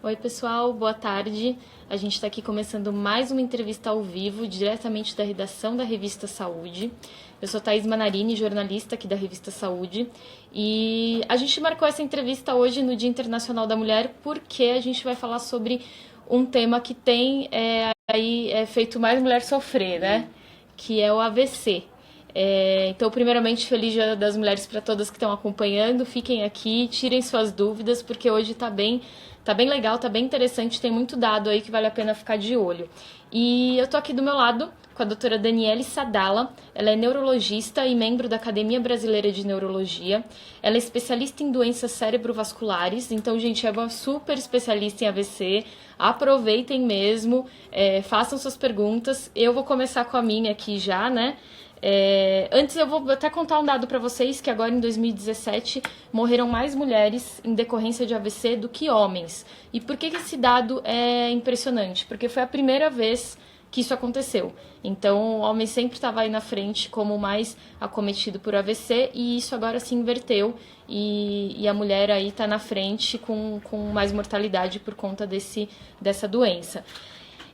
Oi, pessoal, boa tarde. A gente está aqui começando mais uma entrevista ao vivo, diretamente da redação da Revista Saúde. Eu sou Thaís Manarini, jornalista aqui da Revista Saúde, e a gente marcou essa entrevista hoje no Dia Internacional da Mulher porque a gente vai falar sobre um tema que tem feito mais mulher sofrer, né? Que é o AVC. Então, primeiramente, feliz Dia das Mulheres para todas que estão acompanhando. Fiquem aqui, tirem suas dúvidas, porque hoje tá bem legal, tá bem interessante, tem muito dado aí que vale a pena ficar de olho. E eu tô aqui do meu lado com a doutora Daniele Sadala. Ela é neurologista e membro da Academia Brasileira de Neurologia. Ela é especialista em doenças cerebrovasculares, então, gente, é uma super especialista em AVC. Aproveitem mesmo, façam suas perguntas. Eu vou começar com a minha aqui já, né? Antes eu vou até contar um dado para vocês, que agora em 2017 morreram mais mulheres em decorrência de AVC do que homens. E por que esse dado é impressionante? Porque foi a primeira vez que isso aconteceu. Então o homem sempre estava aí na frente como o mais acometido por AVC, e isso agora se inverteu, e a mulher aí está na frente com mais mortalidade por conta dessa doença.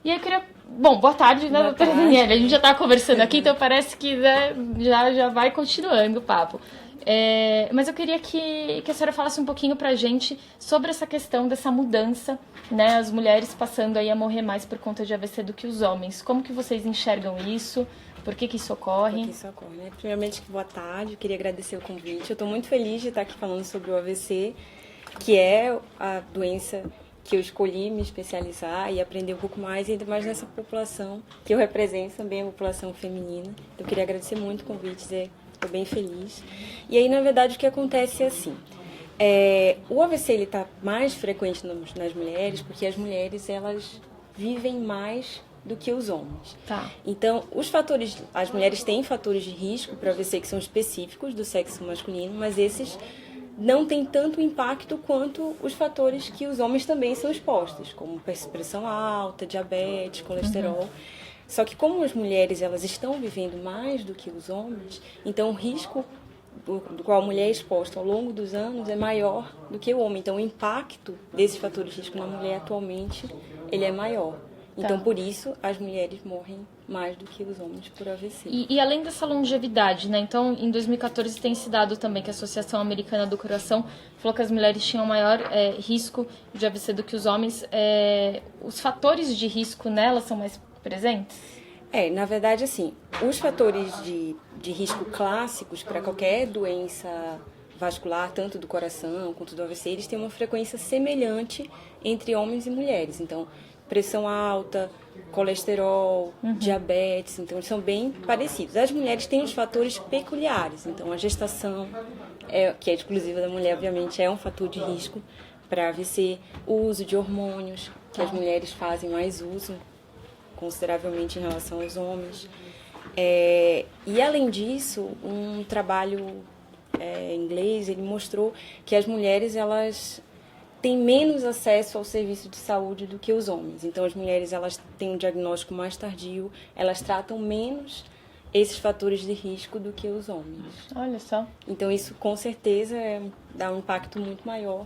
E eu queria... Bom, boa tarde, né, doutora Daniela? A gente já está conversando aqui, então parece que, né, já vai continuando o papo. Mas eu queria que a senhora falasse um pouquinho pra gente sobre essa questão dessa mudança, né? As mulheres passando aí a morrer mais por conta de AVC do que os homens. Como que vocês enxergam isso? Por que isso ocorre? Por que isso ocorre, né? Primeiramente, boa tarde. Eu queria agradecer o convite. Eu estou muito feliz de estar aqui falando sobre o AVC, que é a doença que eu escolhi me especializar e aprender um pouco mais, ainda mais nessa população que eu represento também, a população feminina. Eu queria agradecer muito o convite, estou bem feliz. E aí, na verdade, o que acontece é assim, o AVC está mais frequente nas mulheres porque as mulheres elas vivem mais do que os homens. Tá. Então, as mulheres têm fatores de risco para AVC que são específicos do sexo masculino, mas esses não tem tanto impacto quanto os fatores que os homens também são expostos, como pressão alta, diabetes, colesterol. Só que como as mulheres elas estão vivendo mais do que os homens, então o risco do qual a mulher é exposta ao longo dos anos é maior do que o homem. Então o impacto desses fatores de risco na mulher atualmente ele é maior. Então, por isso, as mulheres morrem mais do que os homens por AVC. E além dessa longevidade, né? Então, em 2014 tem esse dado também que a Associação Americana do Coração falou que as mulheres tinham maior risco de AVC do que os homens. Os fatores de risco nelas são mais presentes? Na verdade, assim, os fatores de risco clássicos para qualquer doença vascular, tanto do coração quanto do AVC, eles têm uma frequência semelhante entre homens e mulheres. Então, pressão alta, colesterol, diabetes, então eles são bem parecidos. As mulheres têm os fatores peculiares, então a gestação, que é exclusiva da mulher, obviamente, é um fator de risco para AVC, o uso de hormônios, que as mulheres fazem mais uso, consideravelmente em relação aos homens. E além disso, um trabalho inglês, ele mostrou que as mulheres, elas têm menos acesso ao serviço de saúde do que os homens. Então, as mulheres elas têm um diagnóstico mais tardio, elas tratam menos esses fatores de risco do que os homens. Olha só. Então, isso com certeza dá um impacto muito maior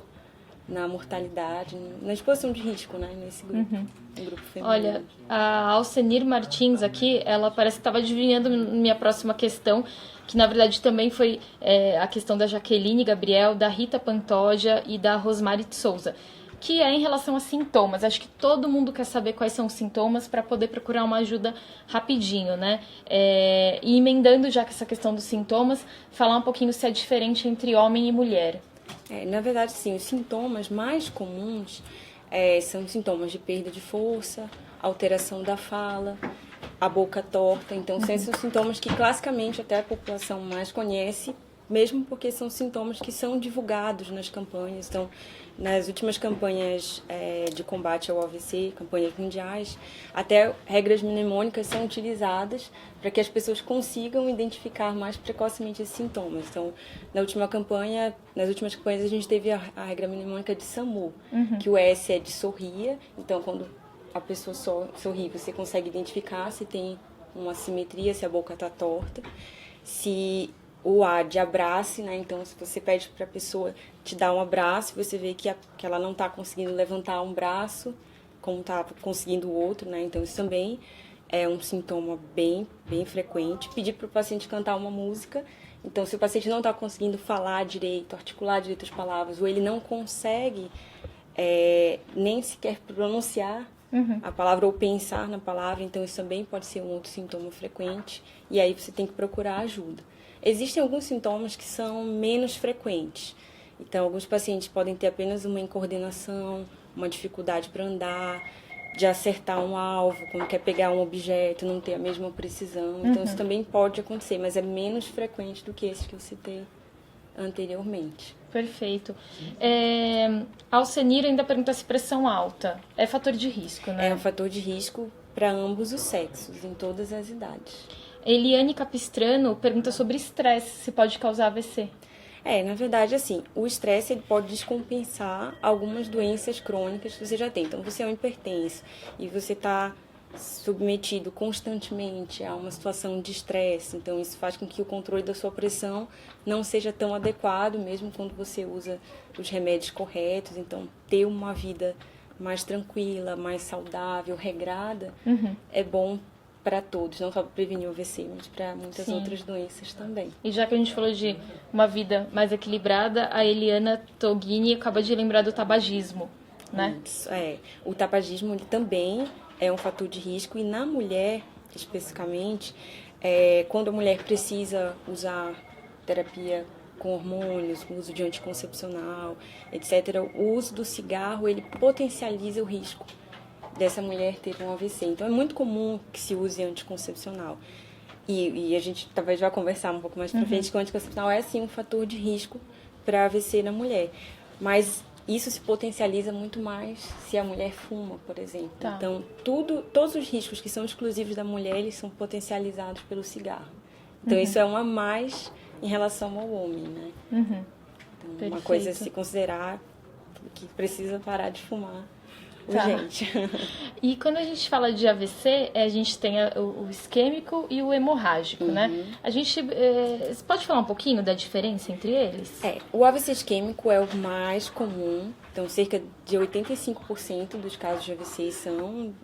na mortalidade, na exposição de risco, né, nesse grupo, no grupo feminino. Olha, a Alcenir Martins aqui, ela parece que estava adivinhando minha próxima questão, que na verdade também foi a questão da Jaqueline Gabriel, da Rita Pantoja e da Rosmari de Souza, que é em relação a sintomas. Acho que todo mundo quer saber quais são os sintomas para poder procurar uma ajuda rapidinho, né? E emendando já com essa questão dos sintomas, falar um pouquinho se é diferente entre homem e mulher. Na verdade, sim, os sintomas mais comuns são sintomas de perda de força, alteração da fala, a boca torta. Então, são sintomas que classicamente até a população mais conhece, mesmo porque são sintomas que são divulgados nas campanhas. Então, nas últimas campanhas de combate ao AVC, campanhas mundiais, até regras mnemônicas são utilizadas para que as pessoas consigam identificar mais precocemente esses sintomas. Então, nas últimas campanhas a gente teve a regra mnemônica de SAMU, que o S é de sorria. Então, quando a pessoa sorri, você consegue identificar se tem uma assimetria, se a boca está torta. Se o A de abrace, né? Então, se você pede para a pessoa te dar um abraço, você vê que ela não está conseguindo levantar um braço, como está conseguindo o outro, né? Então, isso também é um sintoma bem frequente. Pedir para o paciente cantar uma música. Então, se o paciente não está conseguindo falar direito, articular direito as palavras, ou ele não consegue nem sequer pronunciar a palavra ou pensar na palavra, então isso também pode ser um outro sintoma frequente. E aí você tem que procurar ajuda. Existem alguns sintomas que são menos frequentes. Então, alguns pacientes podem ter apenas uma incoordenação, uma dificuldade para andar, de acertar um alvo, quando quer pegar um objeto, não ter a mesma precisão. Então, isso também pode acontecer, mas é menos frequente do que esses que eu citei anteriormente. Perfeito. Alcenir ainda pergunta se pressão alta é fator de risco, né? É um fator de risco para ambos os sexos, em todas as idades. Eliane Capistrano pergunta sobre estresse, se pode causar AVC. Na verdade, assim, o estresse ele pode descompensar algumas doenças crônicas que você já tem. Então, você é um hipertenso e você está submetido constantemente a uma situação de estresse. Então, isso faz com que o controle da sua pressão não seja tão adequado, mesmo quando você usa os remédios corretos. Então, ter uma vida mais tranquila, mais saudável, regrada, é bom para todos, não só para prevenir o AVC, mas para muitas outras doenças também. E já que a gente falou de uma vida mais equilibrada, a Eliana Togini acaba de lembrar do tabagismo, né? Isso, o tabagismo ele também é um fator de risco e na mulher, especificamente, quando a mulher precisa usar terapia com hormônios, o uso de anticoncepcional, etc., o uso do cigarro, ele potencializa o risco dessa mulher ter um AVC. Então, é muito comum que se use anticoncepcional. E a gente talvez vai conversar um pouco mais pra frente que o anticoncepcional é, sim, um fator de risco para AVC na mulher. Mas isso se potencializa muito mais se a mulher fuma, por exemplo. Tá. Então, todos os riscos que são exclusivos da mulher, eles são potencializados pelo cigarro. Então, isso é um a mais em relação ao homem, né? Então, uma coisa a se considerar que precisa parar de fumar. Urgente. E quando a gente fala de AVC, a gente tem o isquêmico e o hemorrágico, né? A gente você pode falar um pouquinho da diferença entre eles? O AVC isquêmico é o mais comum. Então, cerca de 85% dos casos de AVC são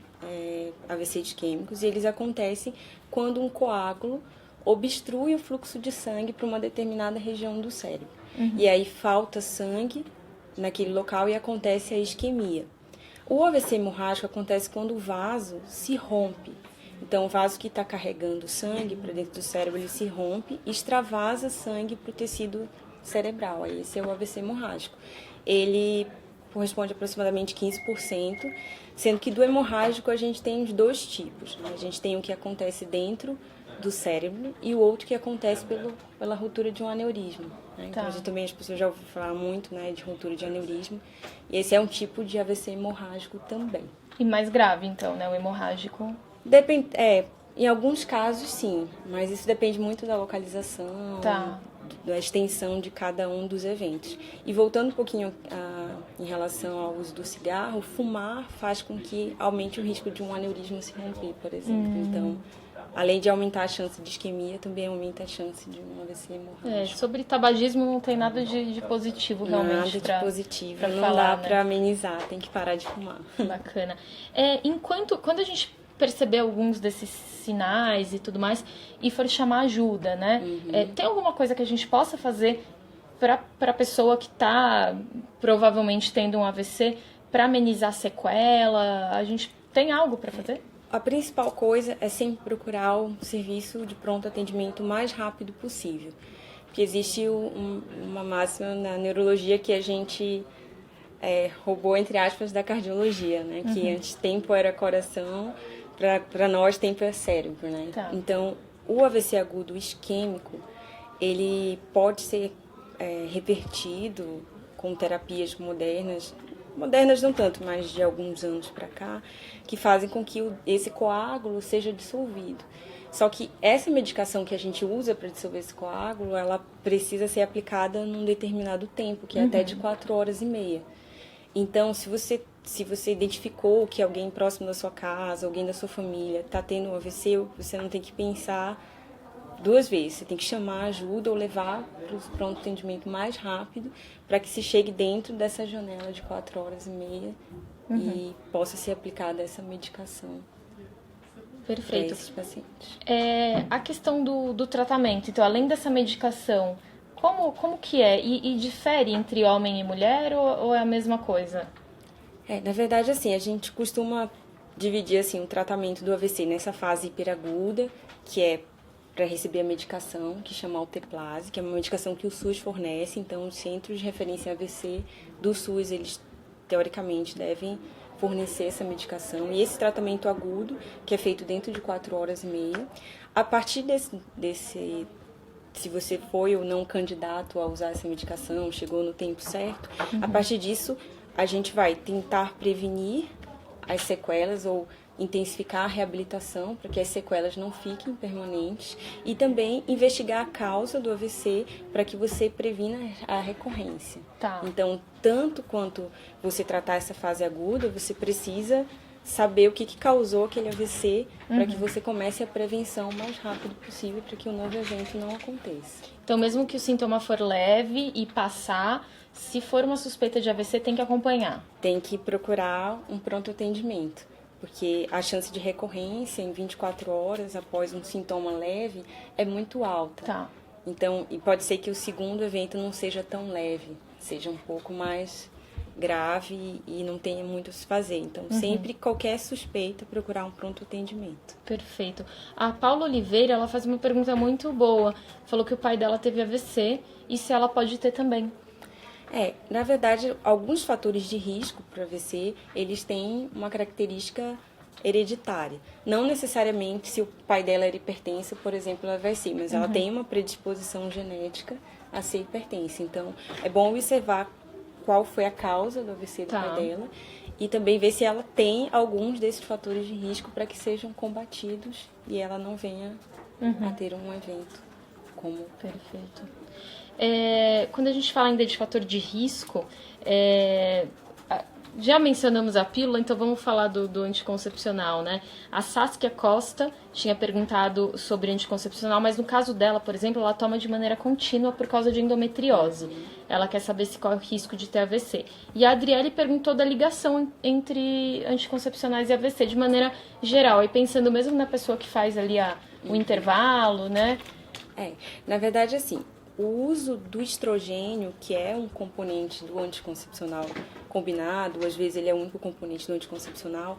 AVC isquêmicos. E eles acontecem quando um coágulo obstrui o fluxo de sangue para uma determinada região do cérebro. E aí falta sangue naquele local e acontece a isquemia. O AVC hemorrágico acontece quando o vaso se rompe. Então, o vaso que está carregando sangue para dentro do cérebro, ele se rompe e extravasa sangue para o tecido cerebral. Aí, esse é o AVC hemorrágico. Ele corresponde a aproximadamente 15%, sendo que do hemorrágico a gente tem os dois tipos, né? A gente tem o que acontece dentro do cérebro e o outro que acontece pela ruptura de um aneurisma. Né? Então, também as pessoas já ouviram falar muito, né, de ruptura de aneurisma. E esse é um tipo de AVC hemorrágico também. E mais grave, então, né, o hemorrágico? Depende, em alguns casos, sim. Mas isso depende muito da localização, da extensão de cada um dos eventos. E voltando um pouquinho em relação ao uso do cigarro, fumar faz com que aumente o risco de um aneurisma se romper, por exemplo. Então, além de aumentar a chance de isquemia, também aumenta a chance de um AVC hemorrágico. Sobre tabagismo não tem nada de positivo, realmente. Nada de positivo, não falar, dá para amenizar, tem que parar de fumar. Bacana. Quando a gente perceber alguns desses sinais e tudo mais, e for chamar ajuda, né? Tem alguma coisa que a gente possa fazer para a pessoa que está provavelmente tendo um AVC para amenizar a sequela? A gente tem algo para fazer? A principal coisa é sempre procurar o serviço de pronto atendimento o mais rápido possível. Porque existe uma máxima na neurologia que a gente roubou, entre aspas, da cardiologia, né? Que antes tempo era coração, para nós tempo é cérebro, né? Então, o AVC agudo isquêmico, ele pode ser revertido com terapias modernas não tanto, mas de alguns anos para cá, que fazem com que esse coágulo seja dissolvido. Só que essa medicação que a gente usa para dissolver esse coágulo, ela precisa ser aplicada num determinado tempo, que é até de 4 horas e meia. Então, se você identificou que alguém próximo da sua casa, alguém da sua família está tendo um AVC, você não tem que pensar duas vezes. Você tem que chamar ajuda ou levar para o pronto atendimento mais rápido para que se chegue dentro dessa janela de 4 horas e meia e possa ser aplicada essa medicação para Perfeito. esses pacientes. A questão do tratamento, então, além dessa medicação, como que é? E difere entre homem e mulher ou é a mesma coisa? Na verdade, assim, a gente costuma dividir assim, o tratamento do AVC nessa fase hiperaguda, que é para receber a medicação, que chama Alteplase, que é uma medicação que o SUS fornece. Então, os centros de referência AVC do SUS, eles teoricamente devem fornecer essa medicação. E esse tratamento agudo, que é feito dentro de 4 horas e meia, a partir desse se você foi ou não candidato a usar essa medicação, chegou no tempo certo, a partir disso a gente vai tentar prevenir as sequelas ou intensificar a reabilitação para que as sequelas não fiquem permanentes e também investigar a causa do AVC para que você previna a recorrência. Tá. Então, tanto quanto você tratar essa fase aguda, você precisa saber o que causou aquele AVC para que você comece a prevenção o mais rápido possível para que o novo evento não aconteça. Então, mesmo que o sintoma for leve e passar, se for uma suspeita de AVC, tem que acompanhar. Tem que procurar um pronto atendimento, porque a chance de recorrência em 24 horas após um sintoma leve é muito alta. Tá. Então, e pode ser que o segundo evento não seja tão leve, seja um pouco mais grave e não tenha muito a se fazer. Então, sempre qualquer suspeita, procurar um pronto atendimento. Perfeito. A Paula Oliveira, ela faz uma pergunta muito boa. Falou que o pai dela teve AVC e se ela pode ter também. Na verdade, alguns fatores de risco para AVC, eles têm uma característica hereditária. Não necessariamente se o pai dela era hipertensa, por exemplo, ela vai ser, mas ela tem uma predisposição genética a ser hipertensa. Então, é bom observar qual foi a causa do AVC do pai dela e também ver se ela tem alguns desses fatores de risco para que sejam combatidos e ela não venha a ter um evento como... Perfeito. Quando a gente fala ainda de fator de risco, já mencionamos a pílula, então vamos falar do anticoncepcional, né? A Saskia Costa tinha perguntado sobre anticoncepcional, mas no caso dela, por exemplo, ela toma de maneira contínua por causa de endometriose. Ela quer saber se corre o risco de ter AVC. E a Adriele perguntou da ligação entre anticoncepcionais e AVC de maneira geral, e pensando mesmo na pessoa que faz ali o intervalo, né? Na verdade, assim, o uso do estrogênio, que é um componente do anticoncepcional combinado, às vezes ele é o único componente do anticoncepcional,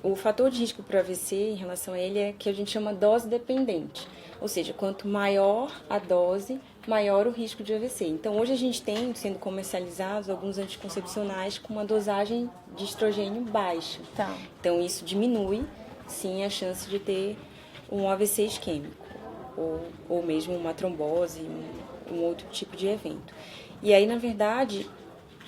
o fator de risco para AVC em relação a ele é que a gente chama dose dependente. Ou seja, quanto maior a dose, maior o risco de AVC. Então, hoje a gente tem sendo comercializados alguns anticoncepcionais com uma dosagem de estrogênio baixa. Tá. Então, isso diminui, sim, a chance de ter um AVC isquêmico. Ou mesmo uma trombose, um outro tipo de evento. E aí, na verdade,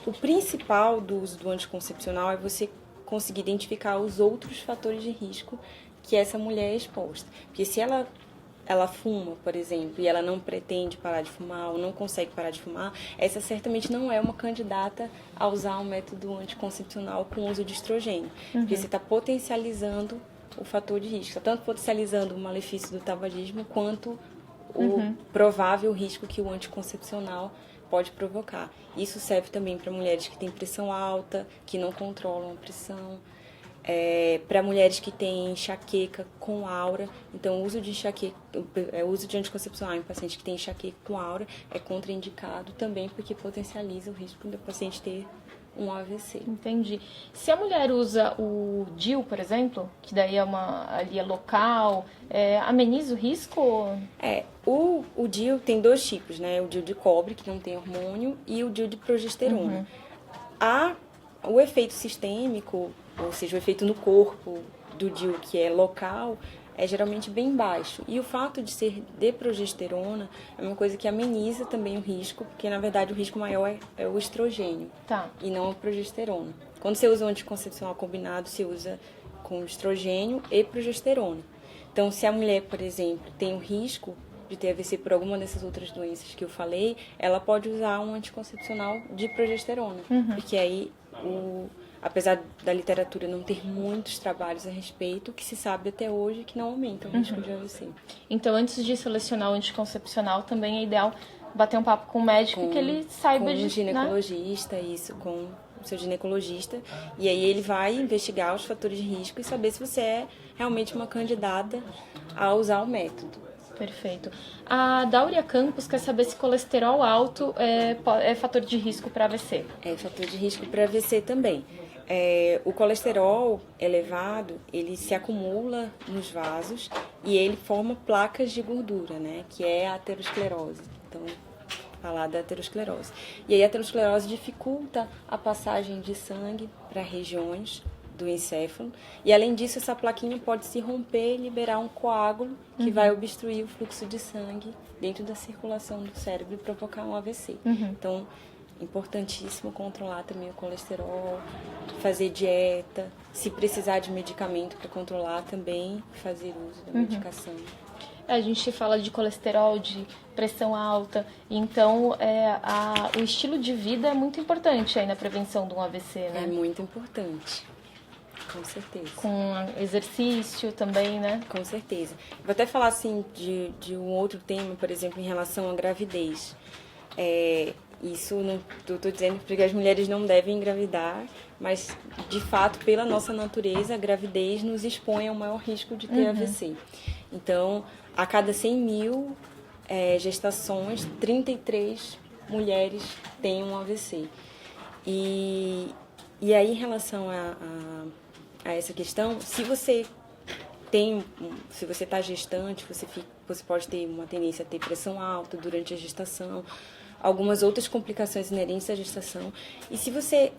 o principal do uso do anticoncepcional é você conseguir identificar os outros fatores de risco que essa mulher é exposta. Porque se ela fuma, por exemplo, e ela não pretende parar de fumar ou não consegue parar de fumar, essa certamente não é uma candidata a usar um método anticoncepcional com uso de estrogênio. Porque você está potencializando o fator de risco, tanto potencializando o malefício do tabagismo quanto o provável risco que o anticoncepcional pode provocar. Isso serve também para mulheres que têm pressão alta, que não controlam a pressão, para mulheres que têm enxaqueca com aura. Então, o uso de anticoncepcional em pacientes que têm enxaqueca com aura é contraindicado também porque potencializa o risco do paciente ter um AVC. Entendi. Se a mulher usa o DIU, por exemplo, que daí ali é local, ameniza o risco? O DIU tem dois tipos, né? O DIU de cobre, que não tem hormônio, e o DIU de progesterona. O efeito sistêmico, ou seja, o efeito no corpo do DIU, que é local, é geralmente bem baixo. E o fato de ser de progesterona é uma coisa que ameniza também o risco, porque na verdade o risco maior é o estrogênio, e não a progesterona. Quando você usa o anticoncepcional combinado, você usa com estrogênio e progesterona. Então, se a mulher, por exemplo, tem o risco de ter AVC por alguma dessas outras doenças que eu falei, ela pode usar um anticoncepcional de progesterona, porque aí apesar da literatura não ter muitos trabalhos a respeito, o que se sabe até hoje é que não aumenta o risco de AVC. Então, antes de selecionar o anticoncepcional, também é ideal bater um papo com o médico que ele saiba com de... um ginecologista, isso, com o seu ginecologista. E aí ele vai investigar os fatores de risco e saber se você é realmente uma candidata a usar o método. Perfeito. A Dáurea Campos quer saber se colesterol alto é fator de risco para AVC. É fator de risco para AVC também. O colesterol elevado, ele se acumula nos vasos e ele forma placas de gordura, né? Que é a aterosclerose. Então, falar da aterosclerose. E aí a aterosclerose dificulta a passagem de sangue para regiões do encéfalo. E além disso, essa plaquinha pode se romper e liberar um coágulo que vai obstruir o fluxo de sangue dentro da circulação do cérebro e provocar um AVC. Então, importantíssimo controlar também o colesterol, fazer dieta, se precisar de medicamento para controlar também, fazer uso da medicação. A gente fala de colesterol, de pressão alta, então o estilo de vida é muito importante aí na prevenção de um AVC, né? É muito importante, com certeza. Com exercício também, né? Com certeza. Vou até falar assim de um outro tema, por exemplo, em relação à gravidez. Isso não estou dizendo porque as mulheres não devem engravidar, mas de fato, pela nossa natureza, a gravidez nos expõe ao maior risco de ter AVC. Então, a cada 100 mil gestações, 33 mulheres têm um AVC. E aí, em relação a essa questão, se você está gestante, você pode ter uma tendência a ter pressão alta durante a gestação, algumas outras complicações inerentes à gestação. E se você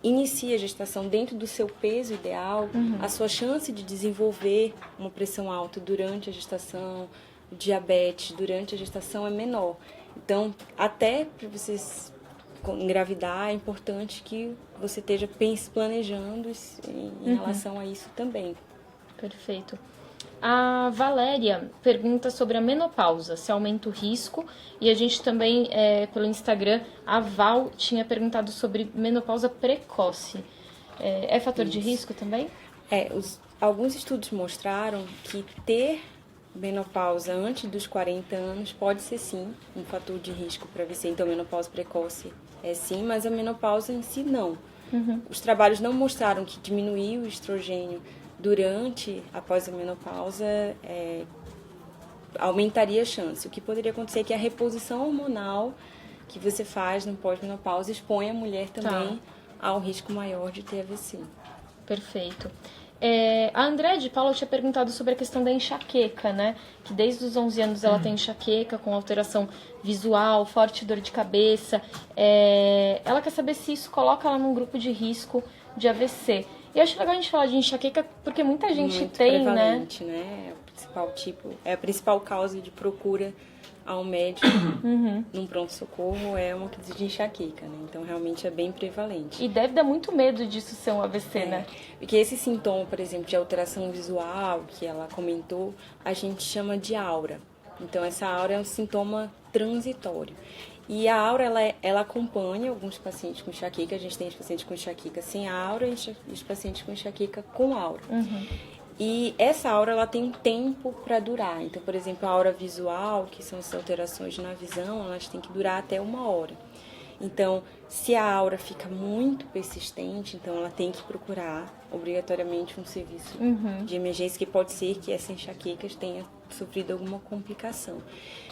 inicia a gestação dentro do seu peso ideal, a sua chance de desenvolver uma pressão alta durante a gestação, diabetes durante a gestação é menor. Então, até para você engravidar, é importante que você esteja planejando em relação a isso também. Perfeito. A Valéria pergunta sobre a menopausa, se aumenta o risco. E a gente também, pelo Instagram, a Val tinha perguntado sobre menopausa precoce. É fator de risco também? Alguns estudos mostraram que ter menopausa antes dos 40 anos pode ser sim um fator de risco para AVC. Então, menopausa precoce é sim, mas a menopausa em si não. Os trabalhos não mostraram que diminuir o estrogênio após a menopausa, aumentaria a chance. O que poderia acontecer é que a reposição hormonal que você faz no pós-menopausa expõe a mulher também ao risco maior de ter AVC. Perfeito. A André de Paula tinha perguntado sobre a questão da enxaqueca, né? Que desde os 11 anos ela tem enxaqueca com alteração visual, forte dor de cabeça. Ela quer saber se isso coloca ela num grupo de risco de AVC. E eu acho legal a gente falar de enxaqueca porque muita gente muito tem, prevalente, né? É a principal causa de procura ao médico num pronto-socorro é uma crise de enxaqueca, né? Então, realmente é bem prevalente. E deve dar muito medo disso ser um AVC, né? Porque esse sintoma, por exemplo, de alteração visual, que ela comentou, a gente chama de aura. Então, essa aura é um sintoma transitório. E a aura, ela acompanha alguns pacientes com enxaqueca. A gente tem os pacientes com enxaqueca sem aura e os pacientes com enxaqueca com aura. E essa aura, ela tem um tempo para durar. Então, por exemplo, a aura visual, que são as alterações na visão, elas têm que durar até 1 hora. Então, se a aura fica muito persistente, então ela tem que procurar obrigatoriamente um serviço de emergência, que pode ser que essa enxaqueca tenha sofrido alguma complicação.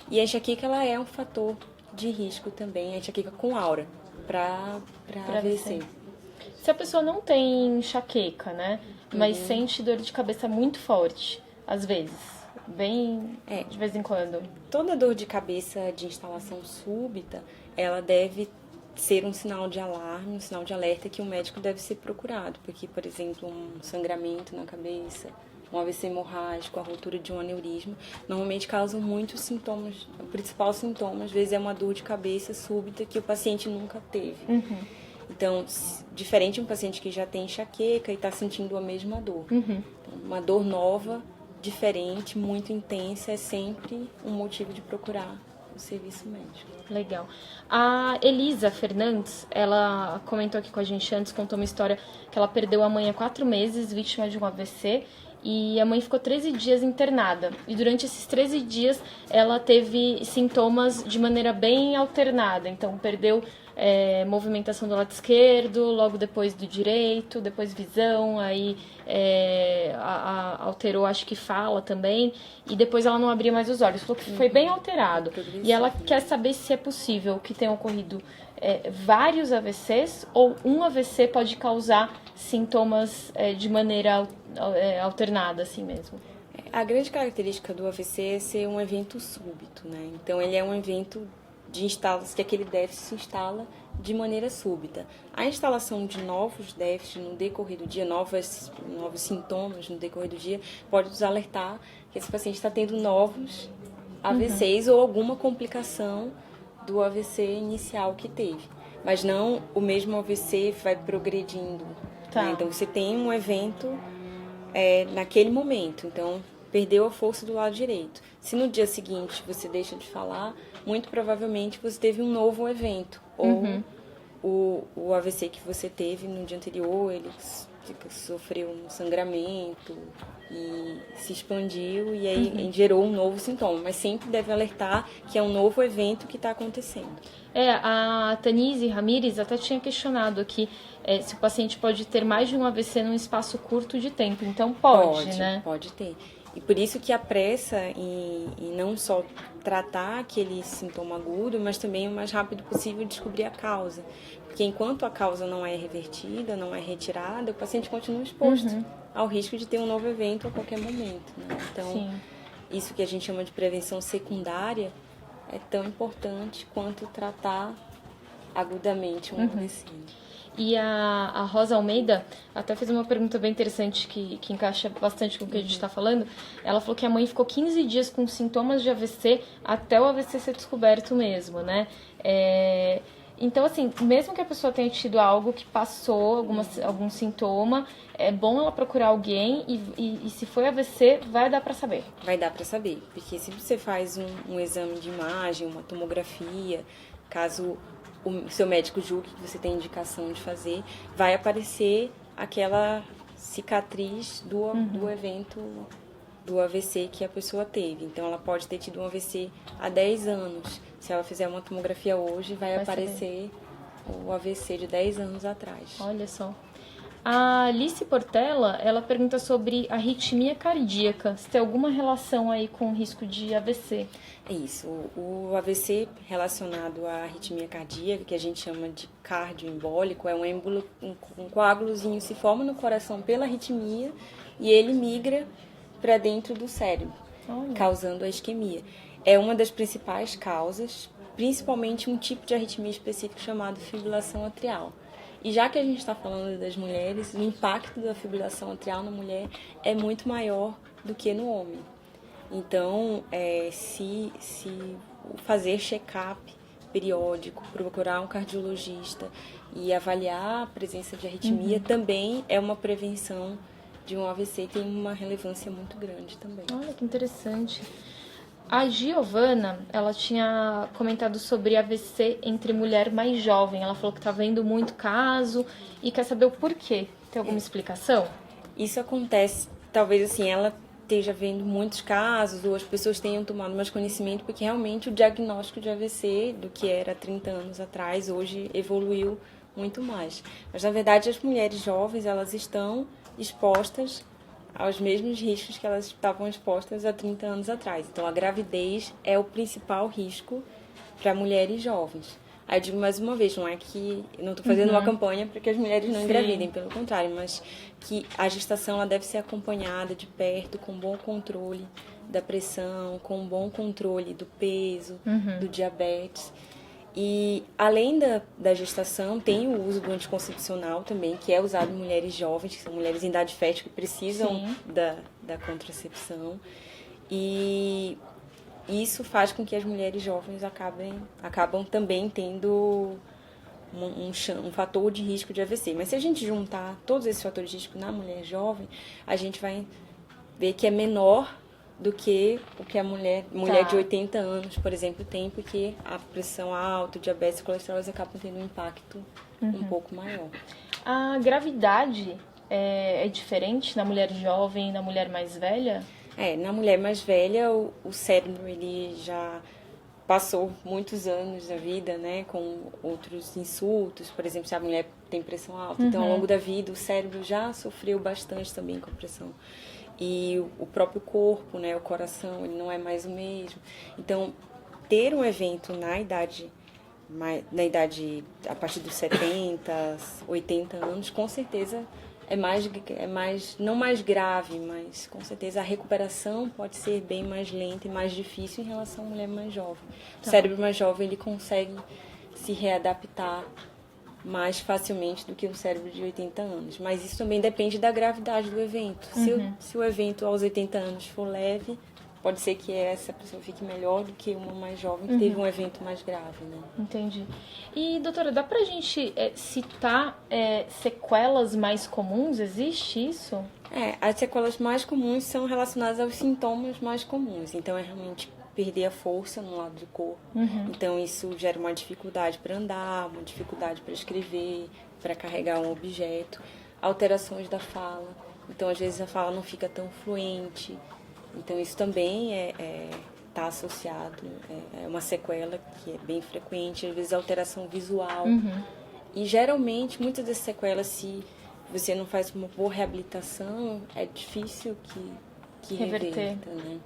E a enxaqueca, ela é um fator de risco também, a enxaqueca com aura, para AVC. Se a pessoa não tem enxaqueca, né, mas sente dor de cabeça muito forte, às vezes, bem de vez em quando. Toda dor de cabeça de instalação súbita, ela deve ser um sinal de alarme, um sinal de alerta que o médico deve ser procurado, porque, por exemplo, um sangramento na cabeça, um AVC hemorrágico, a ruptura de um aneurisma, normalmente causam muitos sintomas. O principal sintoma, às vezes, é uma dor de cabeça súbita que o paciente nunca teve. Então, diferente de um paciente que já tem enxaqueca e está sentindo a mesma dor. Então, uma dor nova, diferente, muito intensa, é sempre um motivo de procurar o serviço médico. Legal. A Elisa Fernandes, ela comentou aqui com a gente antes, contou uma história que ela perdeu a mãe há 4 meses, vítima de um AVC, e a mãe ficou 13 dias internada. E durante esses 13 dias ela teve sintomas de maneira bem alternada. Então perdeu movimentação do lado esquerdo, logo depois do direito, depois visão, aí alterou, acho que fala também, e depois ela não abria mais os olhos. Falou que foi bem alterado. E ela quer saber se é possível que tenha ocorrido vários AVCs ou um AVC pode causar sintomas de maneira alternada, assim mesmo. A grande característica do AVC é ser um evento súbito, né? Então, ele é um evento que aquele déficit se instala de maneira súbita. A instalação de novos déficits no decorrer do dia, novos sintomas no decorrer do dia, pode nos alertar que esse paciente está tendo novos AVCs ou alguma complicação do AVC inicial que teve. Mas não o mesmo AVC vai progredindo. Tá. Né? Então, você tem um evento naquele momento. Então, perdeu a força do lado direito. Se no dia seguinte você deixa de falar, muito provavelmente você teve um novo evento. Ou o AVC que você teve no dia anterior, ele sofreu um sangramento e se expandiu e aí gerou um novo sintoma. Mas sempre deve alertar que é um novo evento que está acontecendo. A Tanise Ramírez até tinha questionado aqui se o paciente pode ter mais de um AVC num espaço curto de tempo. Então pode, né? Pode ter. E por isso que a pressa em não só tratar aquele sintoma agudo, mas também o mais rápido possível descobrir a causa. Porque enquanto a causa não é revertida, não é retirada, o paciente continua exposto ao risco de ter um novo evento a qualquer momento. Né? Então, isso que a gente chama de prevenção secundária é tão importante quanto tratar agudamente um AVC. E a Rosa Almeida até fez uma pergunta bem interessante que encaixa bastante com o que a gente está falando. Ela falou que a mãe ficou 15 dias com sintomas de AVC até o AVC ser descoberto mesmo, né? Então, assim, mesmo que a pessoa tenha tido algo que passou, algum sintoma, é bom ela procurar alguém e se foi AVC, vai dar para saber. Vai dar para saber, porque se você faz um exame de imagem, uma tomografia, caso o seu médico julgue que você tem indicação de fazer, vai aparecer aquela cicatriz do evento do AVC que a pessoa teve. Então, ela pode ter tido um AVC há 10 anos. Se ela fizer uma tomografia hoje, vai aparecer o AVC de 10 anos atrás. Olha só. A Alice Portela, ela pergunta sobre arritmia cardíaca. Se tem alguma relação aí com o risco de AVC? É isso. O AVC relacionado à arritmia cardíaca, que a gente chama de cardioembólico, é um coágulozinho se forma no coração pela arritmia e ele migra para dentro do cérebro, causando a isquemia. É uma das principais causas, principalmente um tipo de arritmia específica chamado fibrilação atrial. E já que a gente está falando das mulheres, o impacto da fibrilação atrial na mulher é muito maior do que no homem. Então, se fazer check-up periódico, procurar um cardiologista e avaliar a presença de arritmia também é uma prevenção de um AVC, tem uma relevância muito grande também. Olha que interessante. A Giovana, ela tinha comentado sobre AVC entre mulher mais jovem. Ela falou que está vendo muito caso e quer saber o porquê. Tem alguma explicação? Isso acontece, talvez assim, ela esteja vendo muitos casos ou as pessoas tenham tomado mais conhecimento porque realmente o diagnóstico de AVC do que era 30 anos atrás, hoje evoluiu muito mais. Mas, na verdade, as mulheres jovens, elas estão expostas aos mesmos riscos que elas estavam expostas há 30 anos atrás. Então, a gravidez é o principal risco para mulheres jovens. Aí eu digo mais uma vez, não é que eu não estou fazendo uma campanha para que as mulheres não engravidem, pelo contrário, mas que a gestação ela deve ser acompanhada de perto, com bom controle da pressão, com bom controle do peso, do diabetes. E além da gestação, tem o uso do anticoncepcional também, que é usado em mulheres jovens, que são mulheres em idade fértil que precisam da contracepção. E isso faz com que as mulheres jovens acabam também tendo um fator de risco de AVC. Mas se a gente juntar todos esses fatores de risco na mulher jovem, a gente vai ver que é menor do que o que a mulher de 80 anos, por exemplo, tem, porque a pressão alta, o diabetes e o colesterol acabam tendo um impacto um pouco maior. A gravidade é diferente na mulher jovem e na mulher mais velha? Na mulher mais velha, o cérebro ele já passou muitos anos da vida, né, com outros insultos, por exemplo, se a mulher tem pressão alta. Então, ao longo da vida, o cérebro já sofreu bastante também com a pressão. E o próprio corpo, né, o coração, ele não é mais o mesmo. Então, ter um evento na idade a partir dos 70, 80 anos, com certeza é mais não mais grave, mas com certeza a recuperação pode ser bem mais lenta e mais difícil em relação à mulher mais jovem. O cérebro mais jovem ele consegue se readaptar mais facilmente do que um cérebro de 80 anos. Mas isso também depende da gravidade do evento. Se o evento aos 80 anos for leve, pode ser que essa pessoa fique melhor do que uma mais jovem que teve um evento mais grave, né? Entendi. E, doutora, dá pra gente citar sequelas mais comuns? Existe isso? As sequelas mais comuns são relacionadas aos sintomas mais comuns. Então, é realmente perder a força no lado do corpo. Então, isso gera uma dificuldade para andar, uma dificuldade para escrever, para carregar um objeto. Alterações da fala. Então, às vezes, a fala não fica tão fluente. Então, isso também está associado, é uma sequela que é bem frequente, às vezes alteração visual. E, geralmente, muitas dessas sequelas, se você não faz uma boa reabilitação, é difícil que reverta, né?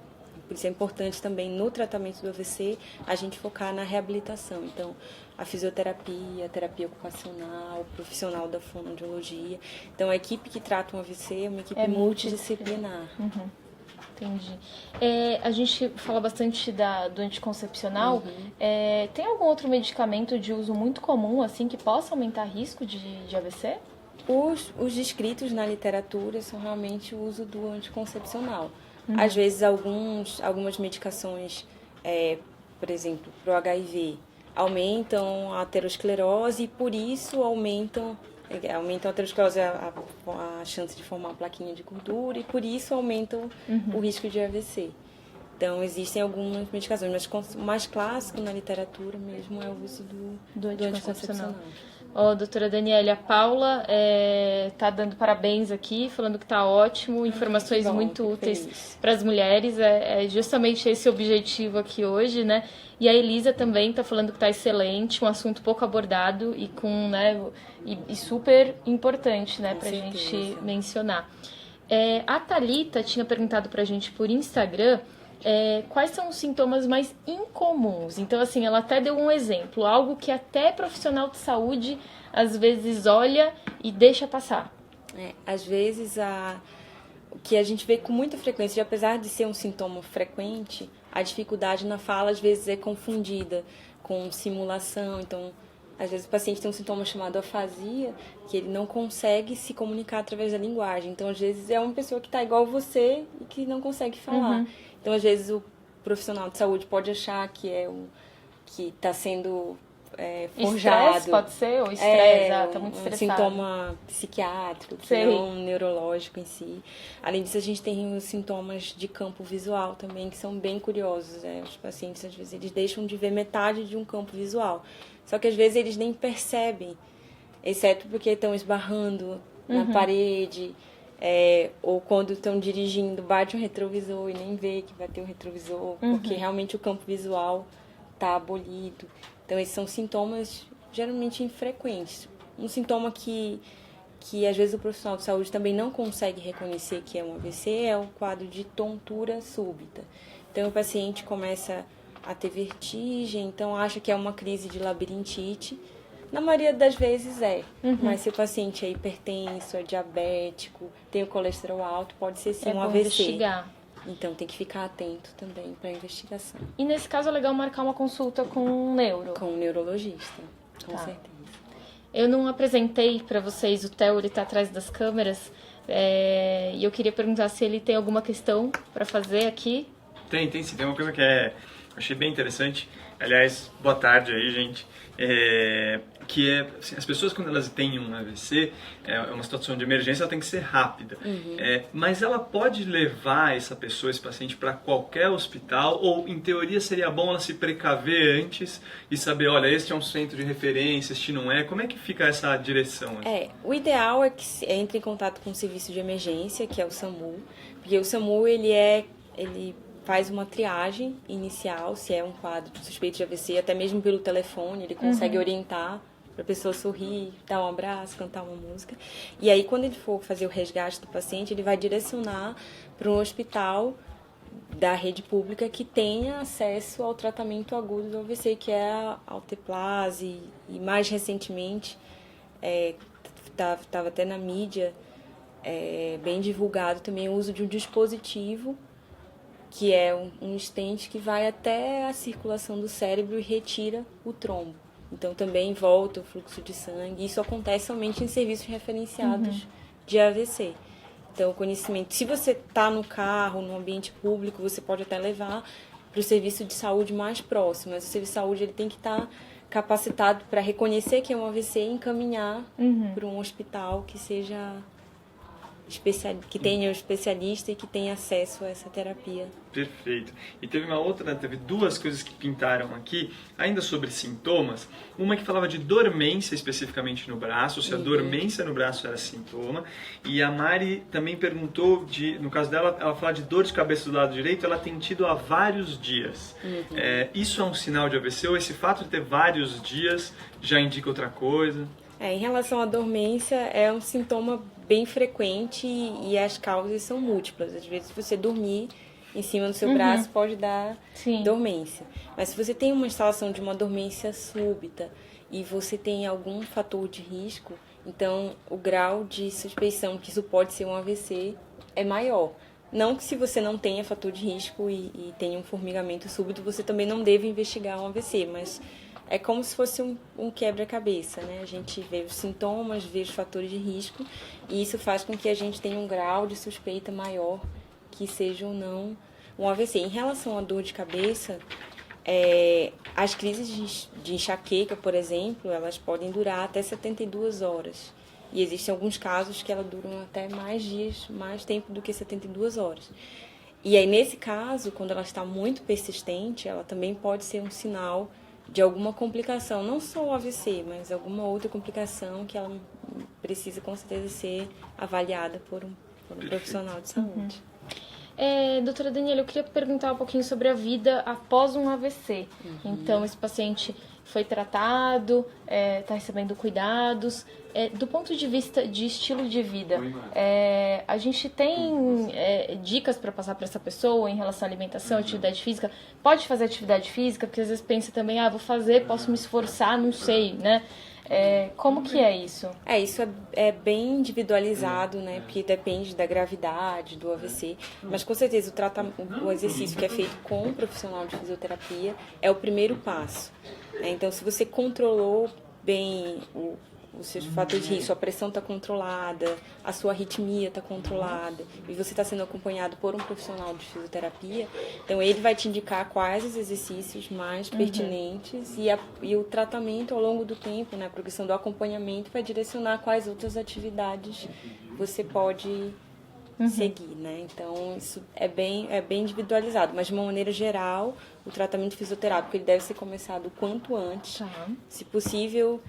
Por isso é importante também, no tratamento do AVC, a gente focar na reabilitação. Então, a fisioterapia, a terapia ocupacional, o profissional da fonoaudiologia. Então, a equipe que trata um AVC é uma equipe multidisciplinar. Entendi. A gente fala bastante do anticoncepcional. Tem algum outro medicamento de uso muito comum, assim, que possa aumentar risco de AVC? Os descritos na literatura são realmente o uso do anticoncepcional. Às vezes, algumas medicações, por exemplo, para o HIV, aumentam a aterosclerose e, por isso, aumentam a aterosclerose, a chance de formar plaquinha de gordura, e por isso aumentam o risco de AVC. Então, existem algumas medicações, mas o mais clássico na literatura mesmo é o uso do anticoncepcional. Doutora Daniele, a Paula está dando parabéns aqui, falando que está ótimo, informações muito úteis para as mulheres, é justamente esse o objetivo aqui hoje, né? E a Elisa também está falando que está excelente, um assunto pouco abordado e e super importante, né, para a gente mencionar. A Thalita tinha perguntado para a gente por Instagram quais são os sintomas mais incomuns. Então, assim, ela até deu um exemplo, algo que até profissional de saúde às vezes olha e deixa passar. Às vezes, o que a gente vê com muita frequência, apesar de ser um sintoma frequente, a dificuldade na fala às vezes é confundida com simulação. Então, às vezes o paciente tem um sintoma chamado afasia, que ele não consegue se comunicar através da linguagem. Então, às vezes é uma pessoa que está igual você e que não consegue falar. Então, às vezes o profissional de saúde pode achar que que está sendo forjado. Estresse pode ser? Ou estresse, está muito estressado. Um sintoma psiquiátrico, não neurológico em si. Além disso, a gente tem os sintomas de campo visual também, que são bem curiosos. Os pacientes, às vezes, eles deixam de ver metade de um campo visual. Só que, às vezes, eles nem percebem, exceto porque estão esbarrando na parede, ou quando estão dirigindo, bate um retrovisor e nem vê que vai ter um retrovisor, porque realmente o campo visual está abolido. Então, esses são sintomas geralmente infrequentes. Um sintoma que às vezes o profissional de saúde também não consegue reconhecer que é um AVC é o quadro de tontura súbita. Então, o paciente começa a ter vertigem, então acha que é uma crise de labirintite. Na maioria das vezes mas se o paciente é hipertenso, é diabético, tem o colesterol alto, pode ser sim um AVC. Investigar. Então, tem que ficar atento também para a investigação. E nesse caso é legal marcar uma consulta com um neuro? Com um neurologista, com certeza. Eu não apresentei para vocês, o Theo, ele está atrás das câmeras, e eu queria perguntar se ele tem alguma questão para fazer aqui. Tem sim. Tem uma coisa que eu achei bem interessante. Aliás, boa tarde aí, gente. que é, assim, as pessoas quando elas têm um AVC, é uma situação de emergência, ela tem que ser rápida. Mas ela pode levar essa pessoa, esse paciente, para qualquer hospital, ou em teoria seria bom ela se precaver antes e saber, olha, este é um centro de referência, este não é. Como é que fica essa direção? O ideal é que entre em contato com o serviço de emergência, que é o SAMU, porque o SAMU ele faz uma triagem inicial, se é um quadro de suspeito de AVC, até mesmo pelo telefone, ele consegue orientar para a pessoa sorrir, dar um abraço, cantar uma música. E aí, quando ele for fazer o resgate do paciente, ele vai direcionar para um hospital da rede pública que tenha acesso ao tratamento agudo do AVC, que é a Alteplase, e mais recentemente, estava até na mídia, bem divulgado também o uso de um dispositivo, que é um stent que vai até a circulação do cérebro e retira o trombo. Então, também volta o fluxo de sangue. Isso acontece somente em serviços referenciados de AVC. Então, o conhecimento... Se você está no carro, no ambiente público, você pode até levar para o serviço de saúde mais próximo. Mas o serviço de saúde ele tem que estar capacitado para reconhecer que é um AVC e encaminhar para um hospital que seja... que tenha um especialista e que tenha acesso a essa terapia. Perfeito. E teve duas coisas que pintaram aqui, ainda sobre sintomas. Uma que falava de dormência especificamente no braço, se a dormência no braço era sintoma. E a Mari também perguntou, no caso dela, ela fala de dor de cabeça do lado direito, ela tem tido há vários dias. Isso é um sinal de AVC ou esse fato de ter vários dias já indica outra coisa? Em relação à dormência, é um sintoma bem frequente e as causas são múltiplas. Às vezes, se você dormir em cima do seu braço, pode dar dormência. Mas se você tem uma instalação de uma dormência súbita e você tem algum fator de risco, então o grau de suspeição que isso pode ser um AVC é maior. Não que se você não tenha fator de risco e tenha um formigamento súbito, você também não deve investigar um AVC, mas... É como se fosse um quebra-cabeça, né? A gente vê os sintomas, vê os fatores de risco e isso faz com que a gente tenha um grau de suspeita maior que seja ou não um AVC. Em relação à dor de cabeça, as crises de enxaqueca, por exemplo, elas podem durar até 72 horas. E existem alguns casos que elas duram até mais dias, mais tempo do que 72 horas. E aí, nesse caso, quando ela está muito persistente, ela também pode ser um sinal de alguma complicação, não só o AVC, mas alguma outra complicação que ela precisa com certeza ser avaliada por um profissional de saúde. Doutora Daniela, eu queria perguntar um pouquinho sobre a vida após um AVC. Então, esse paciente foi tratado, está recebendo cuidados. Do ponto de vista de estilo de vida, a gente tem dicas para passar para essa pessoa em relação à alimentação, atividade física? Pode fazer atividade física? Porque às vezes pensa também, vou fazer, posso me esforçar, não sei, né? Como que é isso? Isso é bem individualizado, né? Porque depende da gravidade do AVC. Mas com certeza o exercício que é feito com um profissional de fisioterapia é o primeiro passo. Então, se você controlou bem os seus fatores de risco, a pressão está controlada, a sua arritmia está controlada e você está sendo acompanhado por um profissional de fisioterapia, então ele vai te indicar quais os exercícios mais pertinentes e o tratamento ao longo do tempo, né, a progressão do acompanhamento vai direcionar quais outras atividades você pode seguir, né? Então, isso é bem individualizado, mas de uma maneira geral, o tratamento fisioterápico ele deve ser começado o quanto antes, se possível,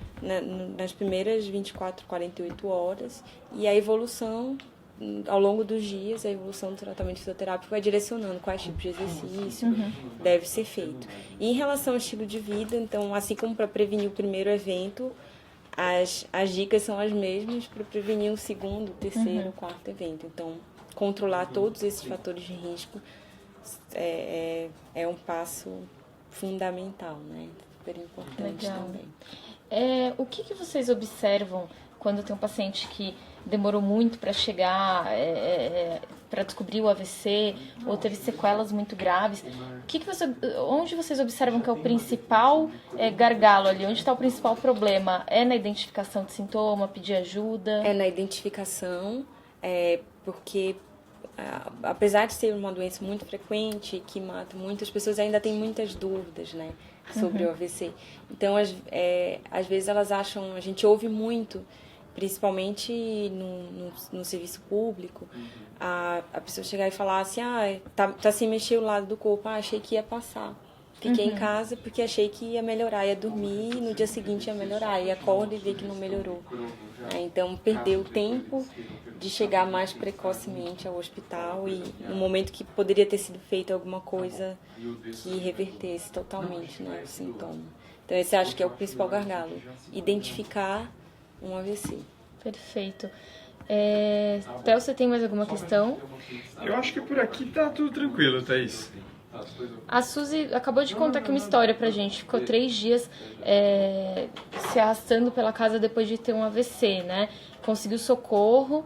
nas primeiras 24, 48 horas, e a evolução, ao longo dos dias, a evolução do tratamento fisioterápico vai direcionando quais tipos de exercício deve ser feito. E em relação ao estilo de vida, então, assim como para prevenir o primeiro evento, as dicas são as mesmas para prevenir o segundo, terceiro, quarto evento. Então, controlar todos esses fatores de risco é um passo fundamental, né? Super importante também. O que vocês observam quando tem um paciente que demorou muito para chegar, para descobrir o AVC, ou teve sequelas muito graves? Onde vocês observam que é o principal gargalo ali? Onde está o principal problema? É na identificação de sintoma, pedir ajuda? É na identificação, porque apesar de ser uma doença muito frequente, que mata muitas pessoas, ainda tem muitas dúvidas, né? sobre o AVC. Então, às vezes elas acham, a gente ouve muito, principalmente no serviço público, a pessoa chegar e falar assim, tá sem mexer o lado do corpo, achei que ia passar. Fiquei em casa porque achei que ia melhorar, ia dormir e no dia seguinte ia melhorar, e acorda e vê que não melhorou. Então, perdeu tempo de chegar mais precocemente ao hospital e no momento que poderia ter sido feita alguma coisa que revertesse totalmente, né, o sintoma. Então, esse acho que é o principal gargalo, identificar um AVC. Perfeito. Théo, você tem mais alguma questão? Eu acho que por aqui tá tudo tranquilo, Thaís. A Suzy acabou de contar aqui uma história pra gente. Ficou 3 dias se arrastando pela casa depois de ter um AVC, né? Conseguiu socorro,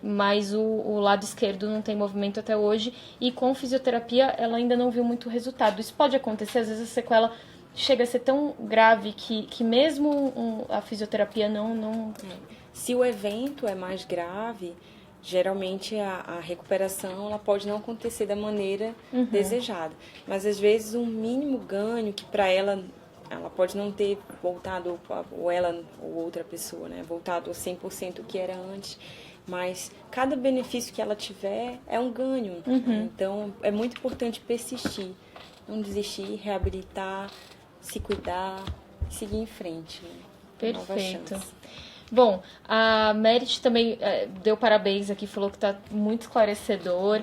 mas o lado esquerdo não tem movimento até hoje. E com fisioterapia ela ainda não viu muito resultado. Isso pode acontecer, às vezes a sequela chega a ser tão grave que mesmo a fisioterapia não... Se o evento é mais grave, geralmente a recuperação ela pode não acontecer da maneira desejada. Mas às vezes um mínimo ganho que para ela pode não ter voltado, ou ela ou outra pessoa, né, voltado a 100% o que era antes. Mas cada benefício que ela tiver é um ganho. Né? Então é muito importante persistir, não desistir, reabilitar, se cuidar, seguir em frente. Né? Perfeito. Bom, a Merit também deu parabéns aqui, falou que tá muito esclarecedor.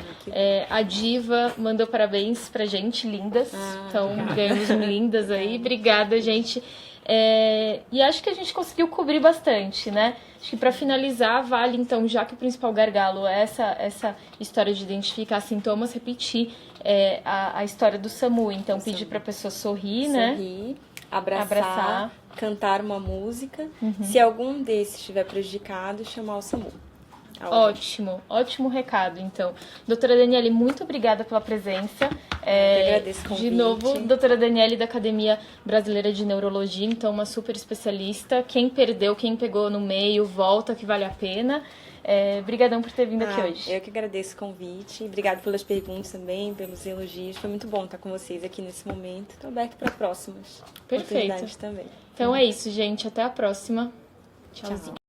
A Diva mandou parabéns pra gente, lindas. Então, ganhamos um lindas aí. Obrigada, gente. E acho que a gente conseguiu cobrir bastante, né? Acho que para finalizar, vale, então, já que o principal gargalo é essa história de identificar sintomas, repetir a história do SAMU. Então, pedir pra pessoa sorrir, né? Sorrir, abraçar, cantar uma música. Se algum desses estiver prejudicado, chamar o SAMU. Ótimo recado, então. Doutora Daniele, muito obrigada pela presença. Eu agradeço o convite. De novo, doutora Daniele da Academia Brasileira de Neurologia, então uma super especialista. Quem perdeu, quem pegou no meio, volta que vale a pena. Obrigadão por ter vindo aqui hoje. Eu que agradeço o convite. Obrigado pelas perguntas também, pelos elogios. Foi muito bom estar com vocês aqui nesse momento. Estou aberto para próximas oportunidades também. Então é isso, gente. Até a próxima. Tchauzinho.